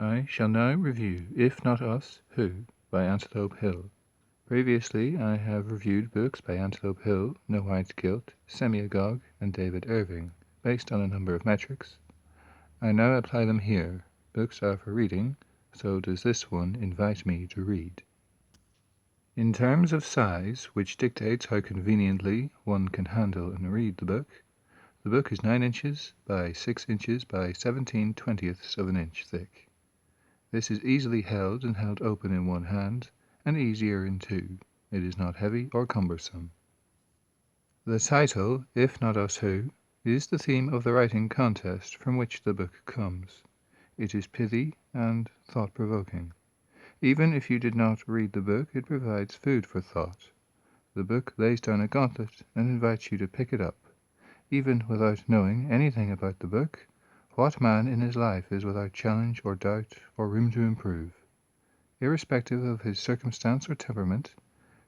I shall now review If Not Us, Who by Antelope Hill. Previously I have reviewed books by Antelope Hill, No White's Guilt, Semi-Agog, and David Irving, based on a number of metrics. I now apply them here. Books are for reading, so does this one invite me to read. In terms of size, which dictates how conveniently one can handle and read the book is 9 inches by 6 inches by 17/20ths of an inch thick. This is easily held and held open in one hand, and easier in two. It is not heavy or cumbersome. The title, If Not Us Who, is the theme of the writing contest from which the book comes. It is pithy and thought-provoking. Even if you did not read the book, it provides food for thought. The book lays down a gauntlet and invites you to pick it up. Even without knowing anything about the book, what man in his life is without challenge or doubt or room to improve? Irrespective of his circumstance or temperament,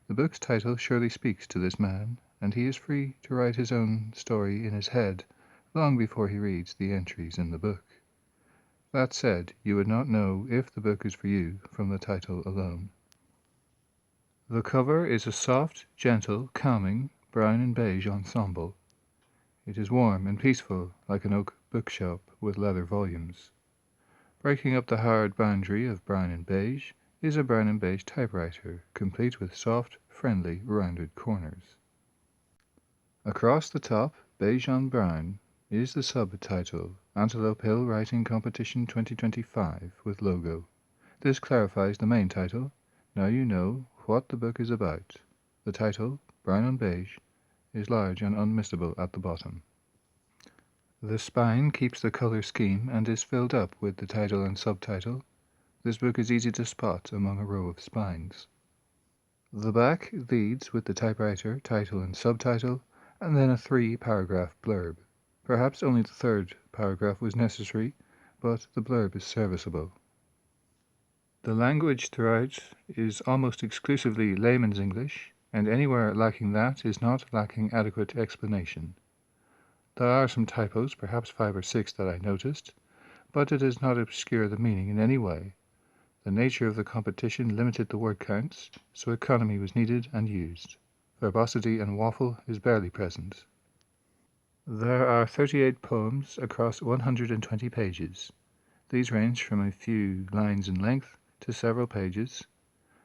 the book's title surely speaks to this man, and he is free to write his own story in his head long before he reads the entries in the book. That said, you would not know if the book is for you from the title alone. The cover is a soft, gentle, calming brown and beige ensemble. It is warm and peaceful, like an oak bookshop with leather volumes. Breaking up the hard boundary of brown and beige is a brown and beige typewriter, complete with soft, friendly, rounded corners. Across the top, beige on brown, is the subtitle, Antelope Hill Writing Competition 2025, with logo. This clarifies the main title. Now you know what the book is about. The title, brown on beige, is large and unmissable at the bottom. The spine keeps the color scheme and is filled up with the title and subtitle. This book is easy to spot among a row of spines. The back leads with the typewriter, title and subtitle, and then a 3-paragraph blurb. Perhaps only the 3rd paragraph was necessary, but the blurb is serviceable. The language throughout is almost exclusively layman's English, and anywhere lacking that is not lacking adequate explanation. There are some typos, perhaps 5 or 6 that I noticed, but it does not obscure the meaning in any way. The nature of the competition limited the word counts, so economy was needed and used. Verbosity and waffle is barely present. There are 38 poems across 120 pages. These range from a few lines in length to several pages.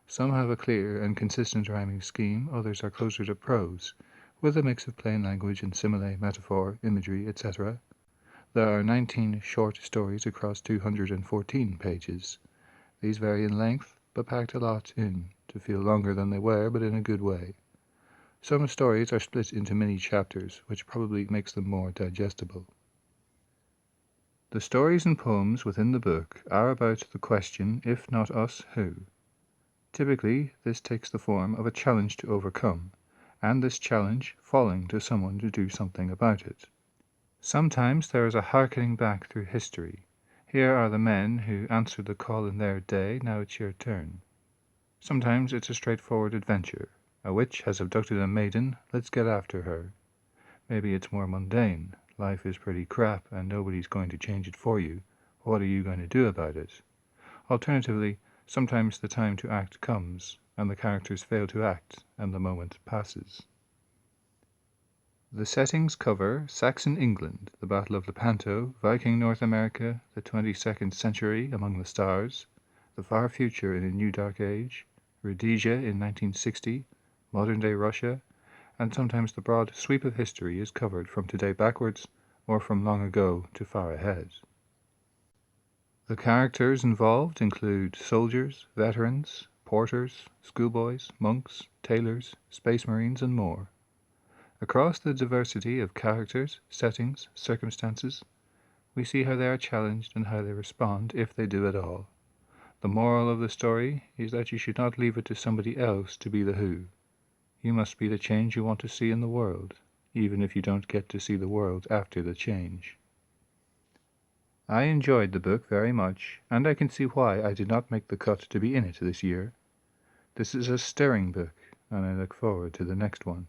Some have a clear and consistent rhyming scheme, others are closer to prose, with a mix of plain language and simile, metaphor, imagery, etc. There are 19 short stories across 214 pages. These vary in length, but packed a lot in, to feel longer than they were, but in a good way. Some stories are split into mini chapters, which probably makes them more digestible. The stories and poems within the book are about the question, if not us, who? Typically, this takes the form of a challenge to overcome, and this challenge falling to someone to do something about it. Sometimes there is a harkening back through history. Here are the men who answered the call in their day, now it's your turn. Sometimes it's a straightforward adventure. A witch has abducted a maiden, let's get after her. Maybe it's more mundane. Life is pretty crap and nobody's going to change it for you. What are you going to do about it? Alternatively, sometimes the time to act comes, and the characters fail to act, and the moment passes. The settings cover Saxon England, the Battle of Lepanto, Viking North America, the 22nd century among the stars, the far future in a new dark age, Rhodesia in 1960, modern-day Russia, and sometimes the broad sweep of history is covered from today backwards or from long ago to far ahead. The characters involved include soldiers, veterans, porters, schoolboys, monks, tailors, space marines, and more. Across the diversity of characters, settings, circumstances, we see how they are challenged and how they respond, if they do at all. The moral of the story is that you should not leave it to somebody else to be the who. You must be the change you want to see in the world, even if you don't get to see the world after the change. I enjoyed the book very much, and I can see why I did not make the cut to be in it this year. This is a stirring book, and I look forward to the next one.